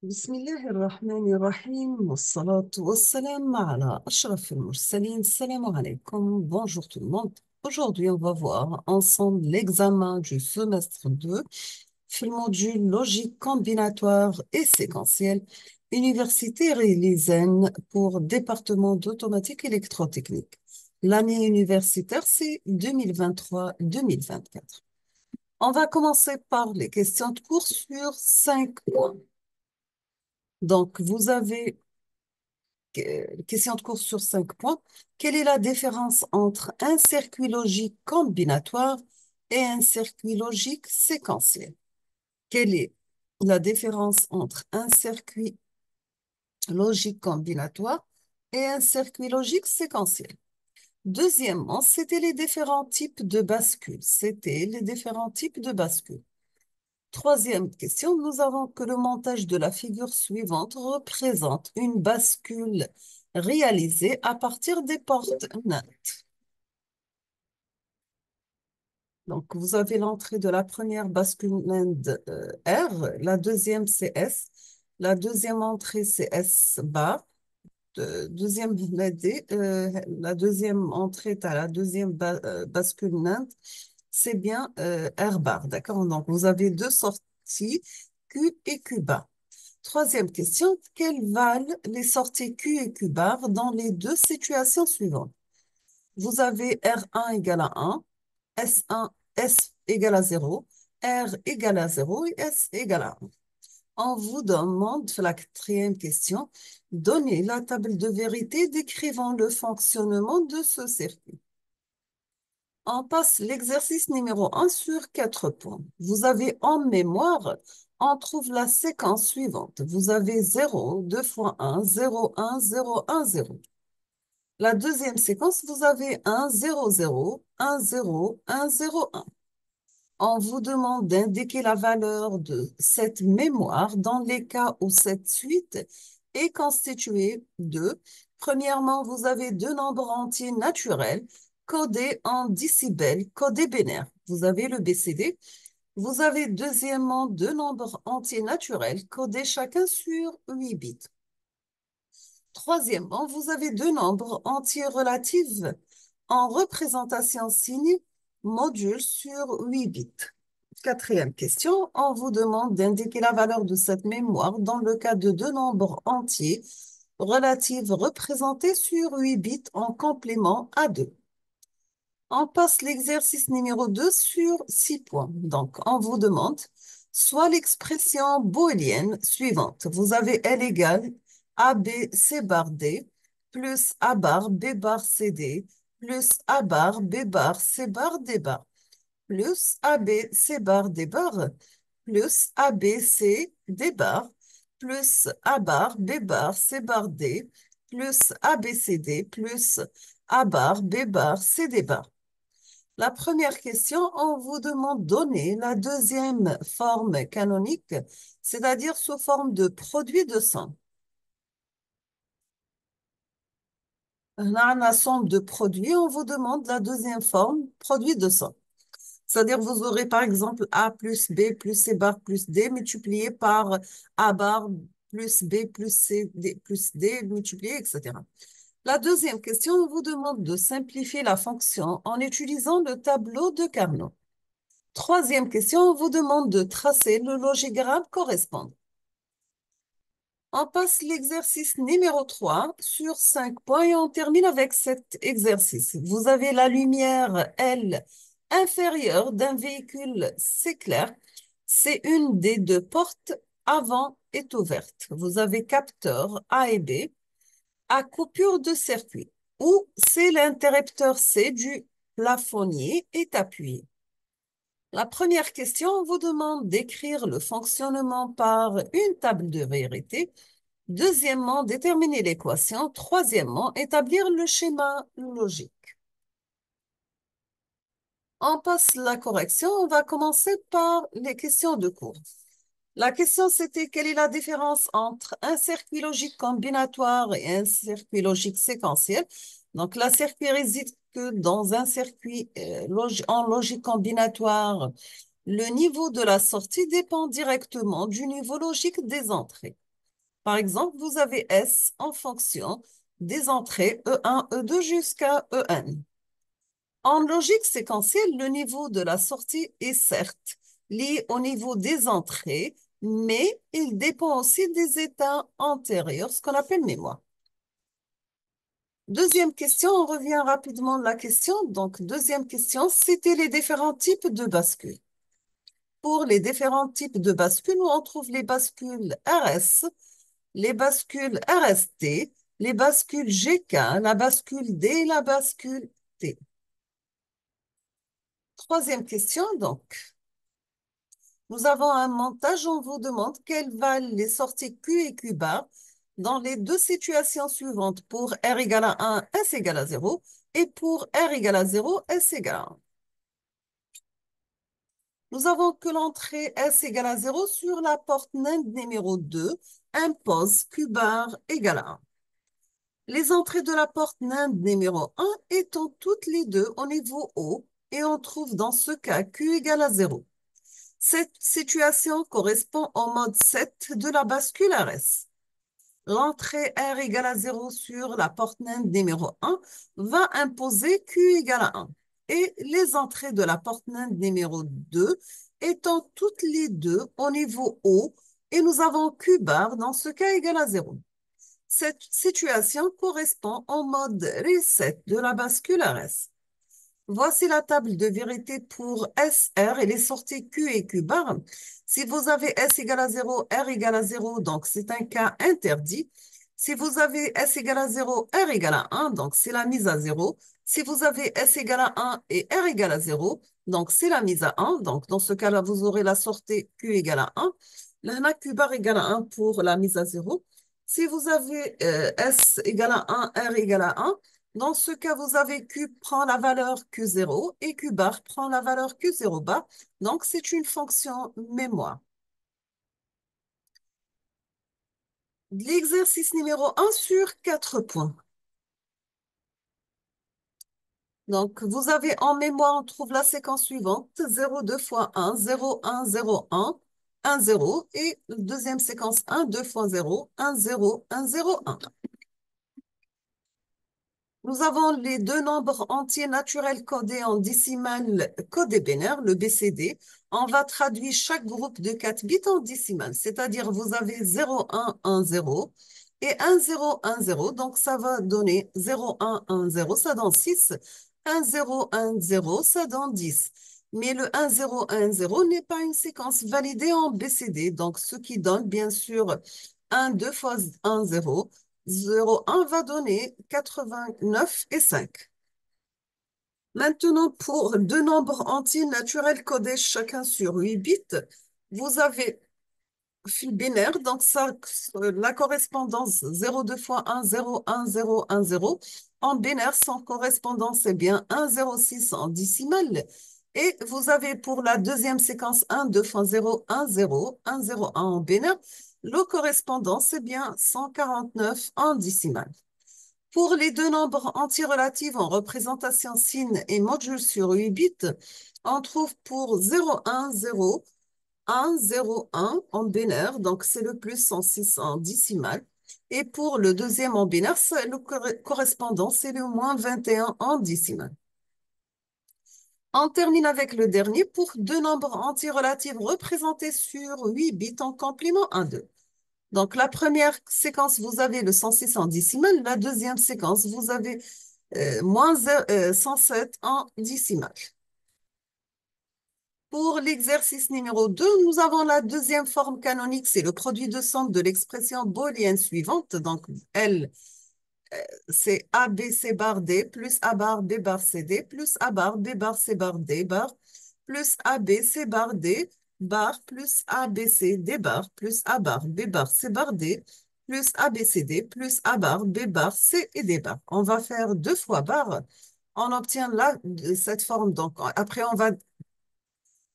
بسم الله الرحمن الرحيم والصلاة والسلام على أشرف المرسلين. Salam alaikum. Bonjour tout le monde. Aujourd'hui, on va voir ensemble l'examen du semestre 2, في المodule logique combinatoire et séquentielle, Université Riélizen pour département d'automatique électrotechnique. L'année universitaire, c'est 2023-2024. On va commencer par les questions de cours sur 5 points. Donc, vous avez question de cours sur 5 points. Quelle est la différence entre un circuit logique combinatoire et un circuit logique séquentiel? Quelle est la différence entre un circuit logique combinatoire et un circuit logique séquentiel? Deuxièmement, c'était les différents types de bascules. C'était les différents types de bascules. Troisième question, nous avons que le montage de la figure suivante représente une bascule réalisée à partir des portes NAND. Donc, vous avez l'entrée de la première bascule NAND R, la deuxième c'est S, la deuxième entrée c'est S bar, deuxième D, la deuxième entrée à la deuxième bascule NAND, c'est bien R bar, d'accord? Donc, vous avez deux sorties, Q et Q bar. Troisième question, quelles valent les sorties Q et Q bar dans les deux situations suivantes? Vous avez R1 égale à 1, S1, S égale à 0, R égale à 0 et S égale à 1. On vous demande, la quatrième question, donnez la table de vérité décrivant le fonctionnement de ce circuit. On passe l'exercice numéro 1 sur 4 points. Vous avez en mémoire, on trouve la séquence suivante. Vous avez 0, 2 fois 1, 0, 1, 0, 1, 0. La deuxième séquence, vous avez 1, 0, 0, 1, 0, 1, 0, 1. On vous demande d'indiquer la valeur de cette mémoire dans les cas où cette suite est constituée de, premièrement, vous avez deux nombres entiers naturels codés en décibels, codés binaires. Vous avez le BCD. Vous avez deuxièmement deux nombres entiers naturels codés chacun sur 8 bits. Troisièmement, vous avez deux nombres entiers relatifs en représentation signe module sur 8 bits. Quatrième question, on vous demande d'indiquer la valeur de cette mémoire dans le cas de deux nombres entiers relatifs représentés sur 8 bits en complément à 2. On passe l'exercice numéro 2 sur 6 points. Donc, on vous demande soit l'expression booléenne suivante. Vous avez L égale AB C bar D plus A bar B bar C D plus A bar B bar C bar D bar plus AB C bar D bar plus AB C D bar plus A bar B bar C bar D plus ABCD plus A bar B bar C D bar. La première question, on vous demande de donner la deuxième forme canonique, c'est-à-dire sous forme de produit de somme. Là, la somme de produits, on vous demande la deuxième forme, produit de somme. C'est-à-dire, vous aurez par exemple A plus B plus C bar plus D multiplié par A bar plus B plus C plus D multiplié, etc. La deuxième question, on vous demande de simplifier la fonction en utilisant le tableau de Carnot. Troisième question, on vous demande de tracer le logigramme correspondant. On passe l'exercice numéro 3 sur 5 points et on termine avec cet exercice. Vous avez la lumière L inférieure d'un véhicule, c'est clair. C'est une des deux portes avant est ouverte. Vous avez capteur A et B à coupure de circuit ou c'est l'interrupteur C du plafonnier est appuyé. La première question, on vous demande d'écrire le fonctionnement par une table de vérité. Deuxièmement, déterminer l'équation. Troisièmement, établir le schéma logique. On passe la correction. On va commencer par les questions de cours. La question, c'était quelle est la différence entre un circuit logique combinatoire et un circuit logique séquentiel? Donc, la circuit réside que dans un circuit en logique combinatoire, le niveau de la sortie dépend directement du niveau logique des entrées. Par exemple, vous avez S en fonction des entrées E1, E2 jusqu'à En. En logique séquentielle, le niveau de la sortie est certes lié au niveau des entrées, mais il dépend aussi des états antérieurs, ce qu'on appelle mémoire. Deuxième question, on revient rapidement à la question. Donc, deuxième question, c'était les différents types de bascules. Pour les différents types de bascules, on trouve les bascules RS, les bascules RST, les bascules GK, la bascule D, la bascule T. Troisième question, donc. Nous avons un montage, on vous demande quelles valent les sorties Q et Q bar dans les deux situations suivantes. Pour R égale à 1, S égale à 0 et pour R égale à 0, S égale à 1. Nous avons que l'entrée S égale à 0 sur la porte NAND numéro 2 impose Q bar égale à 1. Les entrées de la porte NAND numéro 1 étant toutes les deux au niveau haut et on trouve dans ce cas Q égale à 0. Cette situation correspond au mode 7 de la bascule RS. L'entrée R égale à 0 sur la porte NAND numéro 1 va imposer Q égale à 1. Et les entrées de la porte NAND numéro 2 étant toutes les deux au niveau haut et nous avons Q bar dans ce cas égal à 0. Cette situation correspond au mode reset de la bascule RS. Voici la table de vérité pour SR et les sorties Q et Q bar. Si vous avez S égale à 0, R égale à 0, donc c'est un cas interdit. Si vous avez S égale à 0, R égale à 1, donc c'est la mise à 0. Si vous avez S égale à 1 et R égale à 0, donc c'est la mise à 1. Donc dans ce cas-là, vous aurez la sortie Q égale à 1. Là, Q bar égale à 1 pour la mise à 0. Si vous avez S égale à 1, R égale à 1, dans ce cas, vous avez Q prend la valeur Q0 et Q bar prend la valeur Q0 bar. Donc, c'est une fonction mémoire. L'exercice numéro 1 sur 4 points. Donc, vous avez en mémoire, on trouve la séquence suivante, 0, 2 fois 1, 0, 1, 0, 1, 1, 0. Et deuxième séquence, 1, 2 fois 0, 1, 0, 1, 0, 1. Nous avons les deux nombres entiers naturels codés en décimale codé binaire, le BCD. On va traduire chaque groupe de 4 bits en décimale, c'est-à-dire vous avez 0, 1, 1, 0 et 1, 0, 1, 0. Donc, ça va donner 0, 1, 1, 0, ça donne 6. 1, 0, 1, 0, ça donne 10. Mais le 1, 0, 1, 0 n'est pas une séquence validée en BCD, donc ce qui donne bien sûr 1, 2 fois 1, 0. 0, 1 va donner 89 et 5. Maintenant, pour deux nombres entiers naturels codés chacun sur 8 bits, vous avez fil binaire, donc ça, la correspondance 0,2 fois 1, 0, 1, 0, 1, 0. En binaire, son correspondance est bien 1, 0, 6 en décimale. Et vous avez pour la deuxième séquence 1, 2 fois 0, 1, 0, 1, 0, 1 en binaire. Le correspondant, c'est bien 149 en décimale. Pour les deux nombres entiers relatifs en représentation signe et module sur 8 bits, on trouve pour 0, 1, 0, 1, 0, 1 en binaire, donc c'est le plus 106 en décimale. Et pour le deuxième en binaire, le correspondant, c'est le moins 21 en décimale. On termine avec le dernier pour deux nombres entiers relatifs représentés sur 8 bits en complément 1, 2. Donc, la première séquence, vous avez le 106 en décimale. La deuxième séquence, vous avez moins 107 en décimale. Pour l'exercice numéro 2, nous avons la deuxième forme canonique, c'est le produit de somme de l'expression booléenne suivante. Donc, L, c'est A, B, C bar D, plus A bar, B bar, C, D, plus A bar, B bar, C bar, D bar, plus A, B, C bar, D bar, plus A, B, C, D bar, plus A bar, B bar, C bar, D, plus A, B, C, D, plus A bar, B bar, C et D bar. On va faire 2 fois bar. On obtient là cette forme. Donc, après, on va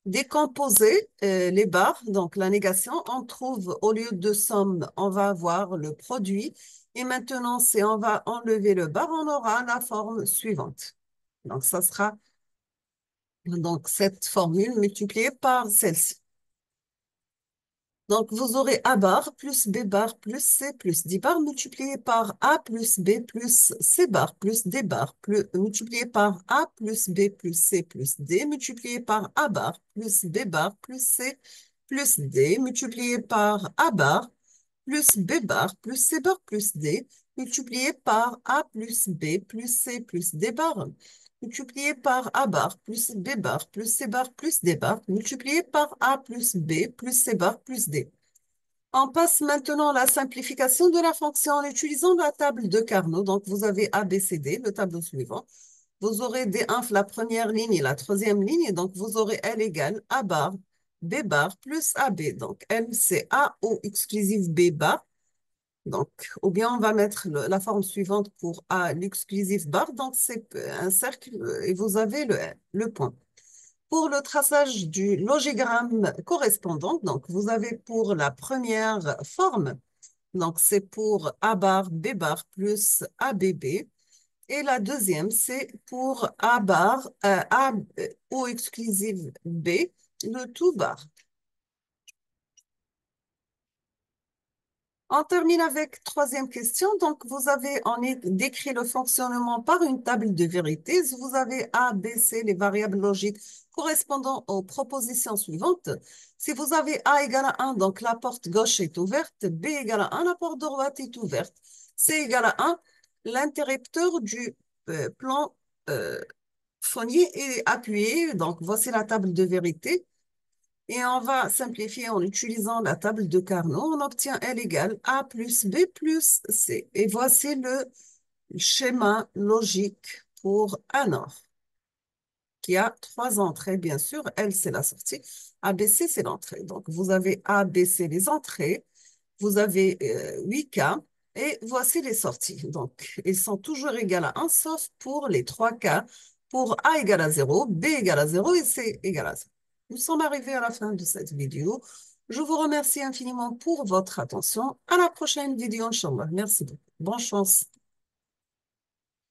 décomposer les barres, donc la négation, on trouve au lieu de somme, on va avoir le produit. Et maintenant, si on va enlever le bar, on aura la forme suivante. Donc, ça sera donc cette formule multipliée par celle-ci. Donc, vous aurez A bar plus B bar plus C plus D bar multiplié par A plus B plus C bar plus D bar plus, multiplié par A plus B plus C plus D multiplié par A bar plus B bar plus C plus D multiplié par A bar plus B bar plus C bar plus D multiplié par A plus B plus C plus D bar multiplié par A bar plus B bar plus C bar plus D bar multiplié par A plus B plus C bar plus D. On passe maintenant à la simplification de la fonction en utilisant la table de Carnot. Donc, vous avez A, B, C, D, le tableau suivant. Vous aurez D1, la première ligne et la troisième ligne. Donc, vous aurez L égale A bar, B bar plus AB. Donc, L, c'est A au exclusive B bar. Donc, ou bien on va mettre la forme suivante pour A, l'exclusive bar. Donc, c'est un cercle et vous avez le point. Pour le traçage du logigramme correspondant, donc vous avez pour la première forme, donc c'est pour A bar, B bar plus ABB. Et la deuxième, c'est pour A bar, A au exclusive B, le tout bar. On termine avec troisième question. Donc, vous avez décrit le fonctionnement par une table de vérité. Vous avez A, B, C, les variables logiques correspondant aux propositions suivantes. Si vous avez A égale à 1, donc la porte gauche est ouverte. B égale à 1, la porte droite est ouverte. C égale à 1, l'interrupteur du plan euh, phonier est appuyé. Donc, voici la table de vérité. Et on va simplifier en utilisant la table de Carnot. On obtient L égale A plus B plus C. Et voici le schéma logique pour un OR qui a trois entrées, bien sûr. L, c'est la sortie. A, B, C, c'est l'entrée. Donc, vous avez A, B, C, les entrées. Vous avez 8 cas. Et voici les sorties. Donc, ils sont toujours égaux à 1, sauf pour les 3 cas. Pour A égale à 0, B égale à 0 et C égale à 0. Nous sommes arrivés à la fin de cette vidéo. Je vous remercie infiniment pour votre attention. À la prochaine vidéo, Inch'Allah. Merci beaucoup. Bonne chance.